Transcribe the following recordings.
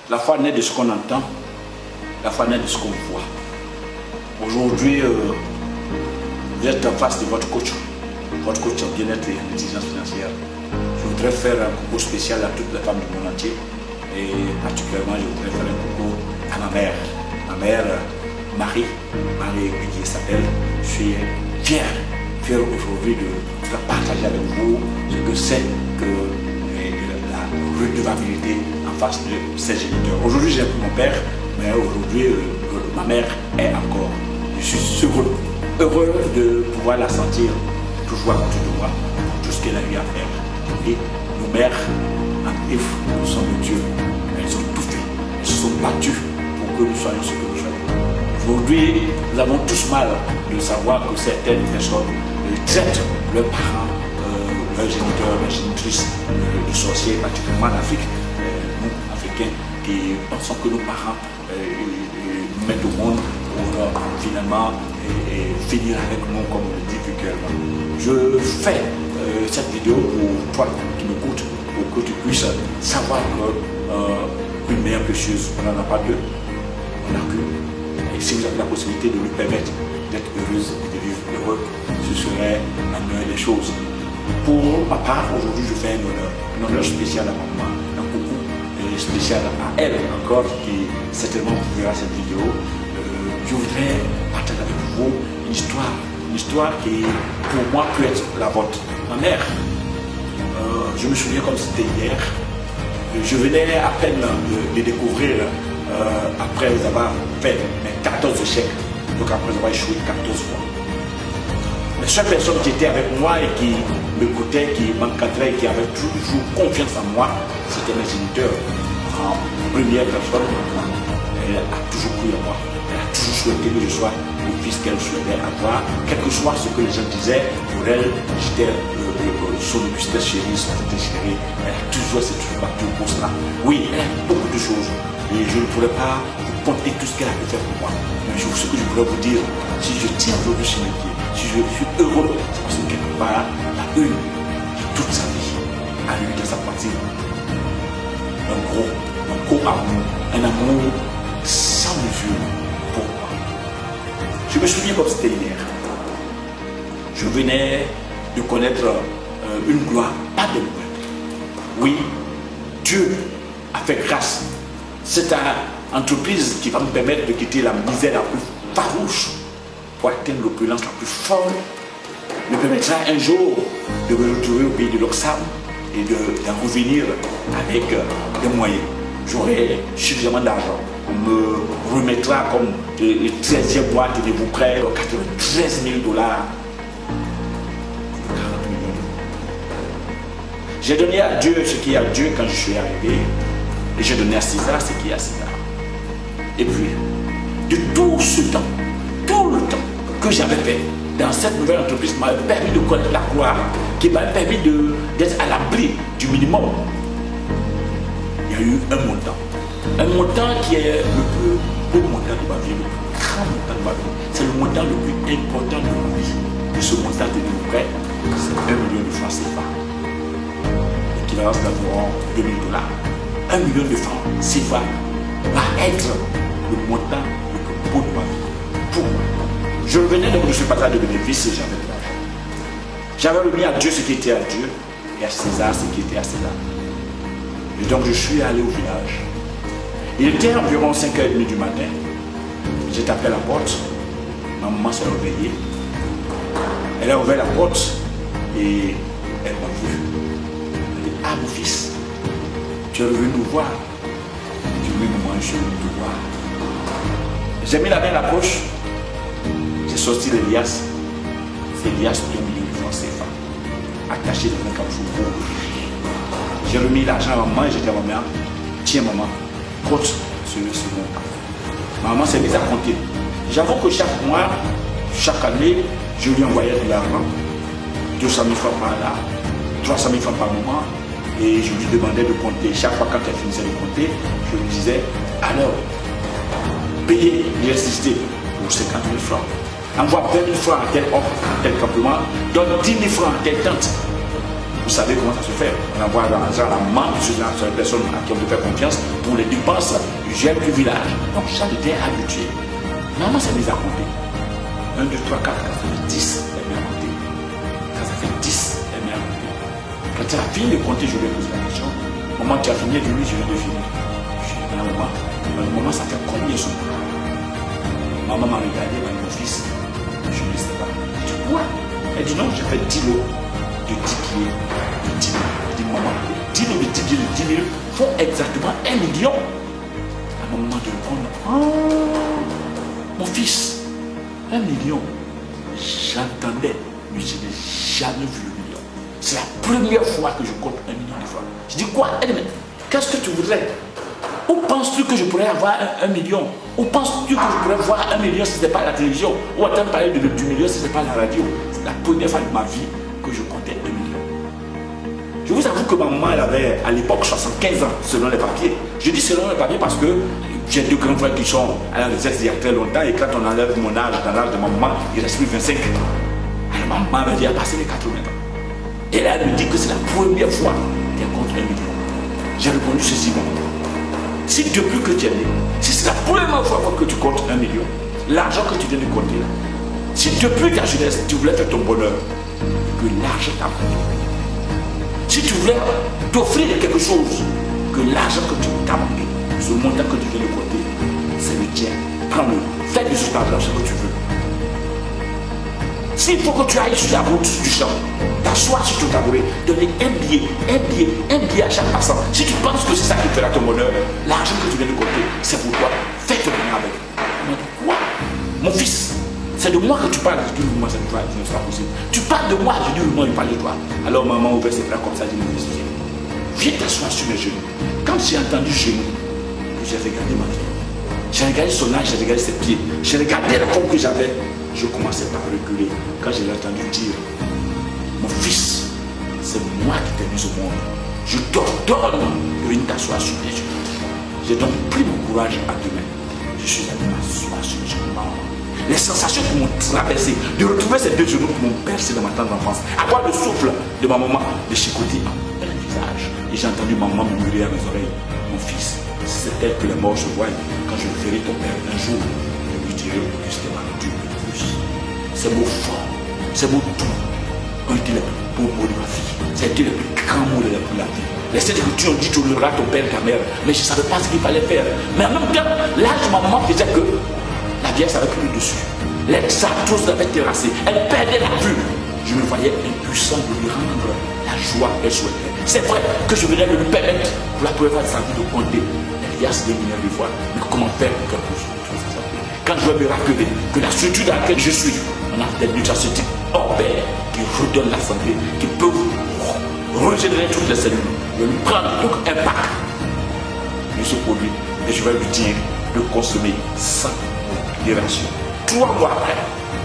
La foi naît de ce qu'on entend, la foi naît de ce qu'on voit. Aujourd'hui, vous êtes en face de votre coach en bien-être et en intelligence financière. Je voudrais faire un coucou spécial à toutes les femmes du monde entier et particulièrement je voudrais faire un coucou à ma mère. Ma mère, Marie qui s'appelle. Je suis fier aujourd'hui de partager avec vous ce que c'est que la redevabilité en face de ses géniteurs. Aujourd'hui j'ai plus mon père, mais aujourd'hui ma mère est encore. Je suis heureux de pouvoir la sentir toujours à côté de moi pour tout ce qu'elle a eu à faire. Et nos mères en Christ nous sont de Dieu. Elles ont tout fait. Elles se sont battues pour que nous soyons ce que nous sommes. Aujourd'hui, nous avons tous mal de savoir que certaines personnes traitent leurs parents, leurs géniteurs, leurs génitrices de sorciers, particulièrement en Afrique. Nous, Africains, qui pensons que nos parents nous mettent au monde pour finalement finir avec nous, comme on le dit vulgairement. Je fais cette vidéo pour toi qui m'écoutes, pour que tu puisses savoir qu'une mère précieuse, on n'en a pas deux, on n'a qu'une. Et si vous avez la possibilité de lui permettre d'être heureuse et de vivre heureux, ce serait la meilleure des choses. Pour ma part, aujourd'hui, je fais un honneur spécial à ma maman, un coucou spécial à elle encore, qui certainement verra cette vidéo. Je voudrais partager avec vous une histoire qui, pour moi, peut être la vôtre. Ma mère, je me souviens comme c'était hier, je venais à peine de découvrir après avoir fait mes 14 échecs, donc après avoir échoué 14 fois. Les seules personnes qui étaient avec moi et qui m'écoutaient, qui m'encadraient, qui avaient toujours confiance en moi, c'était mes géniteurs. En première personne, elle a toujours cru en moi. Elle a toujours souhaité que je sois le fils qu'elle souhaitait avoir, quel que soit ce que les gens disaient. Pour elle, j'étais son Augustus chérie, son petite chérie. Elle a toujours cette battue pour cela. Oui, elle a beaucoup de choses. Et je ne pourrais pas vous compter tout ce qu'elle a pu faire pour moi. Mais ce que je voudrais vous dire, si je tiens aujourd'hui sur mes pieds, si je suis heureux, c'est parce que quelque part, la une qui toute sa vie a eu dans sa poitrine un gros amour, un amour sans mesure pour moi. Je me souviens comme c'était hier. Je venais de connaître une gloire, pas de nouvelles. Oui, Dieu a fait grâce. C'est une entreprise qui va me permettre de quitter la misère la plus farouche pour atteindre l'opulence la plus folle. Me permettra un jour de me retrouver au pays de l'Oxam et d'en revenir avec des moyens. J'aurai suffisamment d'argent. On me remettra comme le 13e mois, tenez-vous prêt, 93 000 $. 40 millions d'euros. J'ai donné à Dieu ce qui est à Dieu quand je suis arrivé. Et j'ai donné à César ce qui est à César. Et puis, de tout ce temps, tout le temps que j'avais fait dans cette nouvelle entreprise m'a permis de connaître la gloire, qui m'a permis d'être à l'abri du minimum. Il y a eu un montant qui est le plus beau montant de ma vie, le plus grand montant de ma vie. C'est le montant le plus important de ma vie. Et ce montant de prêt, c'est 1 million de francs CFA. L'équivalence d'environ 2 000 $. 1 million de francs CFA va être le montant le plus beau de ma vie. Pour moi. Je revenais donc de ce passage de bénéfices et j'avais de l'argent. J'avais remis à Dieu ce qui était à Dieu et à César ce qui était à César. Et donc je suis allé au village. Il était environ 5h30 du matin. J'ai tapé à la porte. Ma maman s'est réveillée. Elle a ouvert la porte et elle m'a vu. Elle dit: ah mon fils, tu es revenu nous voir. Je lui ai dit: moi je suis venu te voir. J'ai mis la main à la poche. J'ai sorti l'Elias. C'est Elias de 2 millions de francs CFA. Attaché dans un caoutchouc rouge. J'ai remis l'argent à maman et j'ai dit à maman: tiens maman, compte ce montant. Maman s'est mise à compter. J'avoue que chaque mois, chaque année, je lui envoyais de l'argent. 200 000 francs par là, 300 000 francs par mois. Et je lui demandais de compter. Chaque fois quand elle finissait de compter, je lui disais: alors, payez l'électricité pour 50 000 francs. Envoie 20 000 francs à tel offre, à tel campement. Donne 10 000 francs à telle tente. Vous savez comment ça se fait. On envoie l'argent à la maman, sur les personnes à qui on peut faire confiance pour les dépenses du gel du village. Donc Charles était habitué. Maman s'est mise à compter. 1, 2, 3, 4, 10. Elle met à compter. Quand ça fait 10, elle met à compter. Quand elle a fini de compter, je lui ai posé la question. Maman, tu as fini? Je lui ai dit, je viens de finir. Je lui ai dit, maman, ça fait combien ce mois? Maman m'a regardé, elle m'a dit, mon fils, je ne sais pas. Je dis, quoi? Elle dit, non, j'ai fait 10 lots de 10 pieds, de 10 000. Je dis, maman, 10 lots de 10 pieds, de 10 000 font exactement 1 million. À un moment de répondre, oh, mon fils, 1 million. J'entendais, mais je n'ai jamais vu le million. C'est la première fois que je compte 1 million de fois. Je dis, quoi? Elle dit, mais qu'est-ce que tu voudrais? Où penses-tu que je pourrais avoir 1 million? Où penses-tu que je pourrais voir 1 million si ce n'est pas la télévision? Ou entendre parler du million si ce n'est pas la radio? C'est la première fois de ma vie que je comptais 1 million. Je vous avoue que ma maman, elle avait à l'époque 75 ans, selon les papiers. Je dis selon les papiers parce que j'ai 2 grands frères qui sont à la retraite il y a très longtemps, et quand on enlève mon âge, dans l'âge de ma maman, il reste plus 25 ans. Alors ma maman avait déjà passé les 80 ans. Et là, elle me dit que c'est la première fois qu'elle compte 1 million. J'ai répondu ceci, maman. Si depuis que tu es né, si c'est la première fois que tu comptes 1 million, l'argent que tu viens de compter là, si depuis ta jeunesse tu voulais faire ton bonheur, que l'argent t'a manqué. Si tu voulais t'offrir quelque chose, que l'argent que tu t'as manqué, ce montant que tu viens de compter, c'est le tien. Prends-le, fais de cet argent ce que tu veux. S'il faut que tu ailles sur la route du champ, t'asseoir sur ton tabouret, donner un billet à chaque passant. Si tu penses que c'est ça qui fera ton bonheur, l'argent que tu viens de compter, c'est pour toi. Fais ton bonheur avec. Mais quoi? Mon fils, c'est de moi que tu parles. Je dis, moi, ça ne sera pas possible. Tu parles de moi, je dis, moi, il parle de toi. Alors maman ouvre ses bras comme ça, dit, mon fils, viens t'asseoir sur mes genoux. Quand j'ai entendu genoux, j'ai regardé ma vie. J'ai regardé son âge, j'ai regardé ses pieds. J'ai regardé la forme que j'avais. Je commençais par reculer quand je l'ai entendu dire, mon fils, c'est moi qui t'ai mis au monde. Je t'ordonne de venir t'asseoir sur mes genoux. J'ai donc pris mon courage à deux mains. Je suis allé m'asseoir sur mes genoux. Les sensations qui m'ont traversé, de retrouver ces 2 genoux qui m'ont percé dans ma tendre enfance, avoir le souffle de ma maman de chicoter en plein visage. Et j'ai entendu ma maman murmurer à mes oreilles, mon fils, c'est tel que les morts se voient. Quand je verrai ton père un jour, je lui dirai que c'était ma Dieu. Ces mots forts, ces mots doux ont été les plus beaux mots de ma vie. Ça a été les plus grands mots de la vie. Les Écritures ont dit tu honoreras ton père et ta mère, mais je ne savais pas ce qu'il fallait faire. Mais en même temps, l'âge de ma maman faisait que la vieille avait pris le dessus. Les arthroses l'avaient terrassée. Elle perdait la vue. Je me voyais impuissant de lui rendre la joie qu'elle souhaitait. C'est vrai que je venais de lui permettre pour la première fois de sa vie de compter les liasses de milliards de fois. Mais comment faire pour qu'elle puisse retrouver sa vie? Quand je vais me rappeler que la structure dans laquelle je suis, on a des nutraceutiques hors pair qui redonnent la santé, qui peuvent régénérer toutes les cellules. Je vais lui prendre donc un pack de ce produit et je vais lui dire de consommer sans modération. 3 mois après,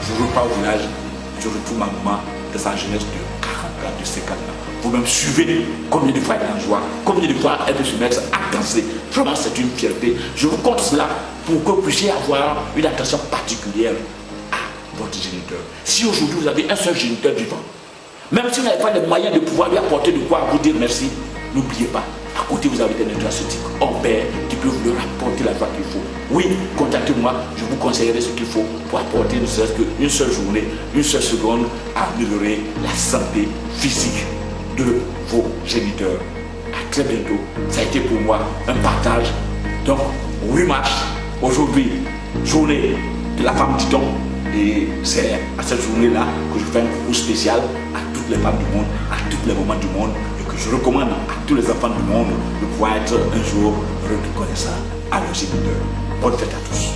je repars au village, je retrouve ma maman de sa jeunesse de 40 ans, de 50 ans. Vous-même suivez combien de fois elle est en joie, combien de fois elle peut se mettre à danser. Vraiment, c'est une fierté. Je vous compte cela pour que vous puissiez avoir une attention particulière votre géniteur. Si aujourd'hui vous avez un seul géniteur vivant, même si vous n'avez pas les moyens de pouvoir lui apporter de quoi vous dire merci, n'oubliez pas, à côté vous avez des nutraceutiques hors pair qui peuvent vous apporter la joie qu'il faut. Oui, contactez-moi, je vous conseillerai ce qu'il faut pour apporter ne serait-ce qu'une seule journée, une seule seconde à améliorer la santé physique de vos géniteurs. À très bientôt. Ça a été pour moi un partage. Donc, 8 mars, aujourd'hui, journée de la femme dit-on. Et c'est à cette journée-là que je fais un coucou spécial à toutes les femmes du monde, à toutes les mamans du monde, et que je recommande à tous les enfants du monde de pouvoir être un jour reconnaissants à leurs géniteurs. Bonne fête à tous.